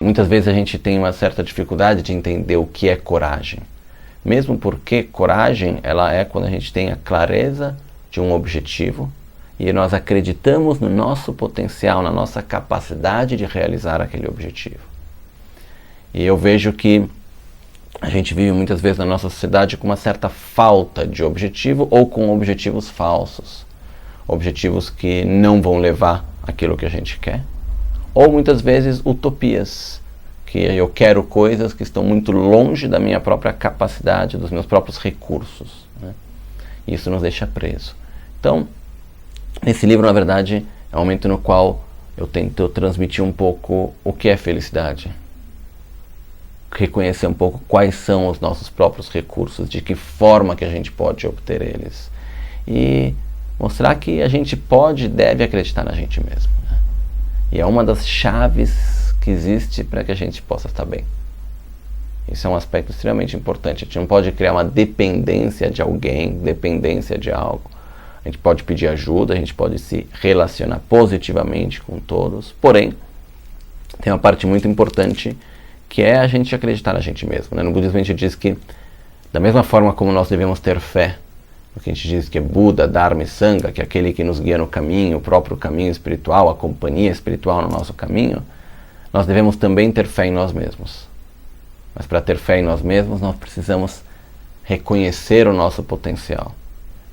Muitas vezes a gente tem uma certa dificuldade de entender o que é coragem. Mesmo porque coragem, ela é quando a gente tem a clareza de um objetivo e nós acreditamos no nosso potencial, na nossa capacidade de realizar aquele objetivo. E eu vejo que a gente vive muitas vezes na nossa sociedade com uma certa falta de objetivo ou com objetivos falsos. Objetivos que não vão levar aquilo que a gente quer. Ou muitas vezes utopias, que eu quero coisas que estão muito longe da minha própria capacidade, dos meus próprios recursos, né? E isso nos deixa preso. Então, esse livro, na verdade, é um momento no qual eu tento transmitir um pouco o que é felicidade. Reconhecer um pouco quais são os nossos próprios recursos, de que forma que a gente pode obter eles. E mostrar que a gente pode e deve acreditar na gente mesmo, né? E é uma das chaves que existe para que a gente possa estar bem. Isso é um aspecto extremamente importante. A gente não pode criar uma dependência de alguém, dependência de algo. A gente pode pedir ajuda, a gente pode se relacionar positivamente com todos. Porém, tem uma parte muito importante que é a gente acreditar na gente mesmo, né? No budismo a gente diz que, da mesma forma como nós devemos ter fé, o que a gente diz que é Buda, Dharma e Sangha, que é aquele que nos guia no caminho, o próprio caminho espiritual, a companhia espiritual no nosso caminho, nós devemos também ter fé em nós mesmos. Mas para ter fé em nós mesmos, nós precisamos reconhecer o nosso potencial.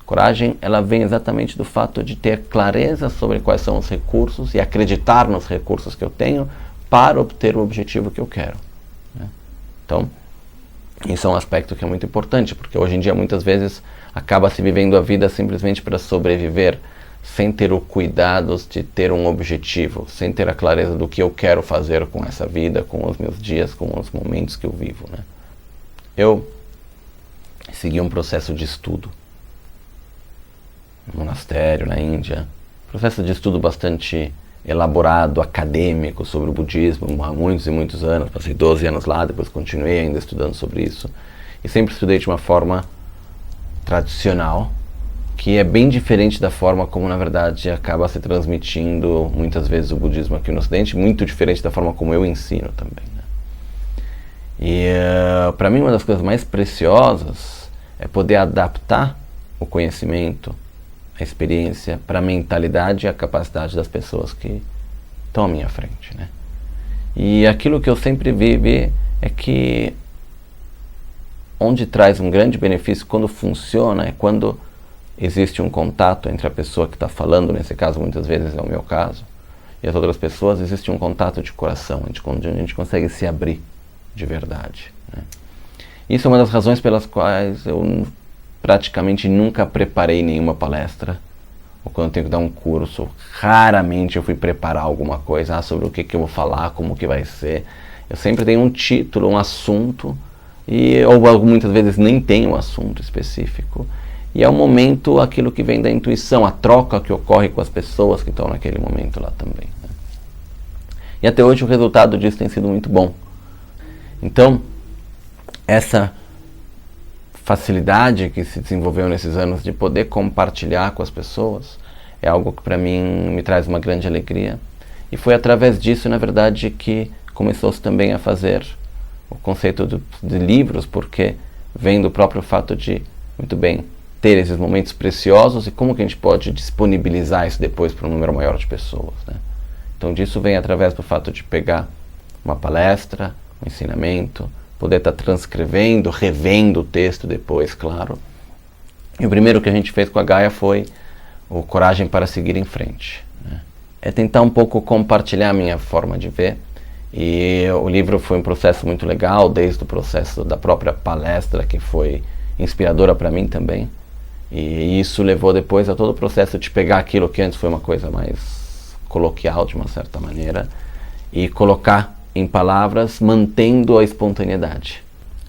Coragem, ela vem exatamente do fato de ter clareza sobre quais são os recursos e acreditar nos recursos que eu tenho para obter o objetivo que eu quero, né? Então, isso é um aspecto que é muito importante, porque hoje em dia muitas vezes acaba-se vivendo a vida simplesmente para sobreviver, sem ter o cuidado de ter um objetivo, sem ter a clareza do que eu quero fazer com essa vida, com os meus dias, com os momentos que eu vivo, né? Eu segui um processo de estudo no monastério, na Índia, processo de estudo bastante elaborado, acadêmico sobre o budismo há muitos e muitos anos. Passei 12 anos lá, depois continuei ainda estudando sobre isso, e sempre estudei de uma forma tradicional, que é bem diferente da forma como, na verdade, acaba se transmitindo muitas vezes o budismo aqui no Ocidente, muito diferente da forma como eu ensino também, né? E para mim uma das coisas mais preciosas é poder adaptar o conhecimento, a experiência, para a mentalidade e a capacidade das pessoas que estão à minha frente, né? E aquilo que eu sempre vi é que onde traz um grande benefício quando funciona é quando existe um contato entre a pessoa que está falando, nesse caso muitas vezes é o meu caso, e as outras pessoas, existe um contato de coração, onde a gente consegue se abrir de verdade, né? Isso é uma das razões pelas quais eu praticamente nunca preparei nenhuma palestra, ou quando eu tenho que dar um curso, raramente eu fui preparar alguma coisa, sobre o que eu vou falar, como que vai ser. Eu sempre tenho um título, um assunto, ou muitas vezes nem tenho um assunto específico. E é o momento, aquilo que vem da intuição, a troca que ocorre com as pessoas que estão naquele momento lá também, né? E até hoje o resultado disso tem sido muito bom. Então, essa facilidade que se desenvolveu nesses anos de poder compartilhar com as pessoas é algo que para mim me traz uma grande alegria. E foi através disso, na verdade, que começou-se também a fazer o conceito de livros, porque vem do próprio fato de, muito bem, ter esses momentos preciosos e como que a gente pode disponibilizar isso depois para um número maior de pessoas, né? Então disso vem através do fato de pegar uma palestra, um ensinamento, poder estar transcrevendo, revendo o texto depois, claro. E o primeiro que a gente fez com a Gaia foi o Coragem para Seguir em Frente, né? É tentar um pouco compartilhar a minha forma de ver. E o livro foi um processo muito legal, desde o processo da própria palestra, que foi inspiradora para mim também. E isso levou depois a todo o processo de pegar aquilo que antes foi uma coisa mais coloquial, de uma certa maneira, e colocar em palavras, mantendo a espontaneidade.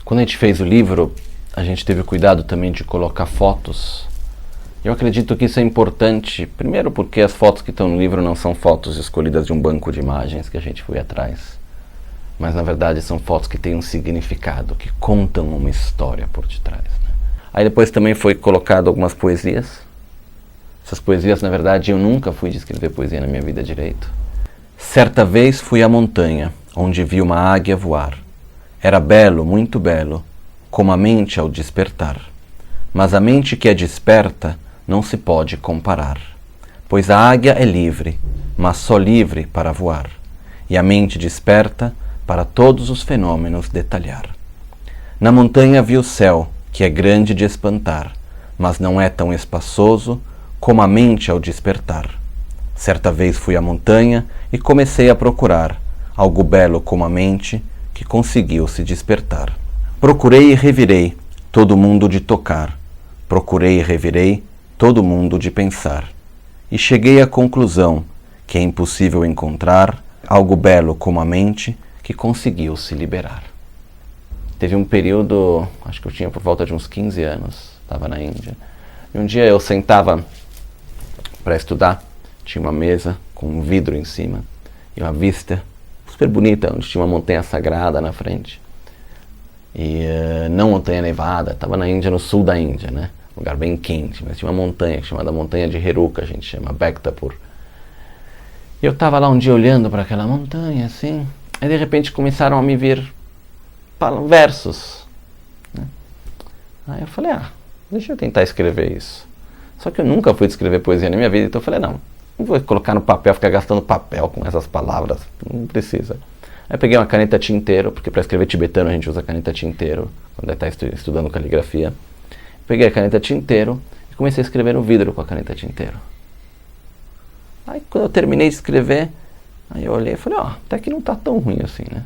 Quando a gente fez o livro, a gente teve cuidado também de colocar fotos. Eu acredito que isso é importante, primeiro porque as fotos que estão no livro não são fotos escolhidas de um banco de imagens que a gente foi atrás, mas na verdade são fotos que têm um significado, que contam uma história por detrás, né? Aí depois também foi colocado algumas poesias. Essas poesias, na verdade, eu nunca fui de escrever poesia na minha vida direito. Certa vez fui à montanha, onde vi uma águia voar. Era belo, muito belo, como a mente ao despertar. Mas a mente que é desperta não se pode comparar, pois a águia é livre, mas só livre para voar, e a mente desperta para todos os fenômenos detalhar. Na montanha vi o céu, que é grande de espantar, mas não é tão espaçoso como a mente ao despertar. Certa vez fui à montanha e comecei a procurar algo belo como a mente que conseguiu se despertar. Procurei e revirei todo mundo de tocar, procurei e revirei todo mundo de pensar, e cheguei à conclusão que é impossível encontrar algo belo como a mente que conseguiu se liberar. Teve um período, acho que eu tinha por volta de uns 15 anos, estava na Índia, e um dia eu sentava para estudar, tinha uma mesa com um vidro em cima e uma vista super bonita, onde tinha uma montanha sagrada na frente. E não montanha nevada, estava na Índia, no sul da Índia, né? Lugar bem quente, mas tinha uma montanha chamada Montanha de Heruka, a gente chama Bhaktapur. E eu estava lá um dia olhando para aquela montanha, assim, e de repente começaram a me vir versos, né? Aí eu falei, deixa eu tentar escrever isso. Só que eu nunca fui escrever poesia na minha vida, então eu falei, não vou colocar no papel, ficar gastando papel com essas palavras, não precisa. Aí eu peguei uma caneta tinteiro, porque para escrever tibetano a gente usa caneta tinteiro, quando está estudando caligrafia. Peguei a caneta tinteiro e comecei a escrever no vidro com a caneta tinteiro. Aí quando eu terminei de escrever, aí eu olhei e falei, até que não está tão ruim assim, né?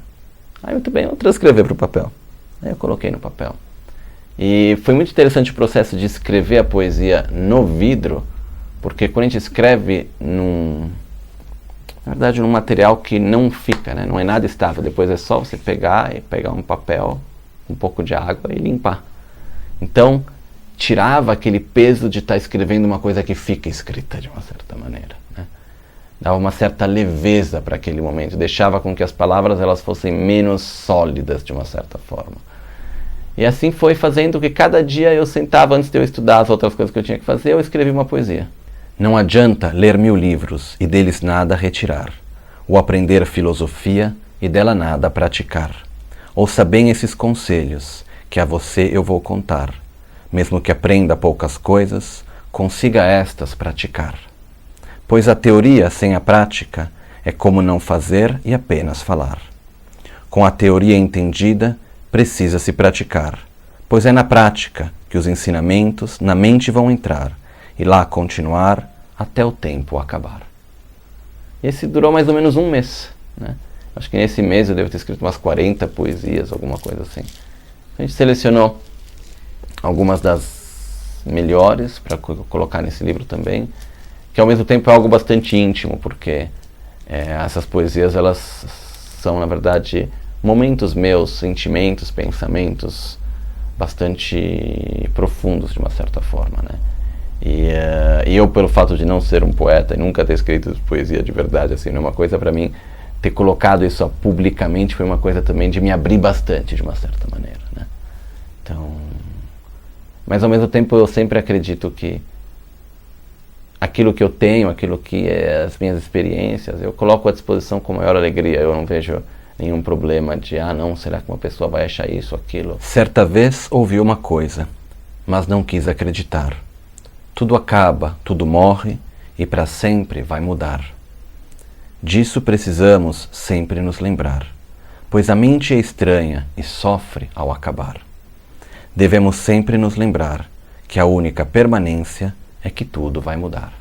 Aí muito bem, eu vou transcrever para o papel. Aí eu coloquei no papel. E foi muito interessante o processo de escrever a poesia no vidro, porque quando a gente escreve na verdade num material que não fica, né? Não é nada estável, depois é só você pegar um papel, um pouco de água e limpar. Então, tirava aquele peso de estar escrevendo uma coisa que fica escrita de uma certa maneira, né? Dava uma certa leveza para aquele momento, deixava com que as palavras elas fossem menos sólidas de uma certa forma. E assim foi fazendo que cada dia eu sentava, antes de eu estudar as outras coisas que eu tinha que fazer, eu escrevia uma poesia. Não adianta ler 1000 livros e deles nada retirar, ou aprender filosofia e dela nada praticar. Ouça bem esses conselhos, que a você eu vou contar. Mesmo que aprenda poucas coisas, consiga estas praticar. Pois a teoria sem a prática é como não fazer e apenas falar. Com a teoria entendida, precisa-se praticar, pois é na prática que os ensinamentos na mente vão entrar e lá continuar até o tempo acabar. Esse durou mais ou menos um mês, né? Acho que nesse mês eu devo ter escrito umas 40 poesias, alguma coisa assim. A gente selecionou algumas das melhores para colocar nesse livro também, que ao mesmo tempo é algo bastante íntimo, porque essas poesias elas são, na verdade, momentos meus, sentimentos, pensamentos bastante profundos de uma certa forma, né? E eu, pelo fato de não ser um poeta e nunca ter escrito poesia de verdade, assim, não é uma coisa para mim, ter colocado isso publicamente foi uma coisa também de me abrir bastante de uma certa maneira, né? Então, mas ao mesmo tempo eu sempre acredito que aquilo que eu tenho, aquilo que é as minhas experiências, eu coloco à disposição com maior alegria. Eu não vejo nenhum problema de, não, será que uma pessoa vai achar isso, aquilo? Certa vez ouvi uma coisa, mas não quis acreditar. Tudo acaba, tudo morre e para sempre vai mudar. Disso precisamos sempre nos lembrar, pois a mente é estranha e sofre ao acabar. Devemos sempre nos lembrar que a única permanência é que tudo vai mudar.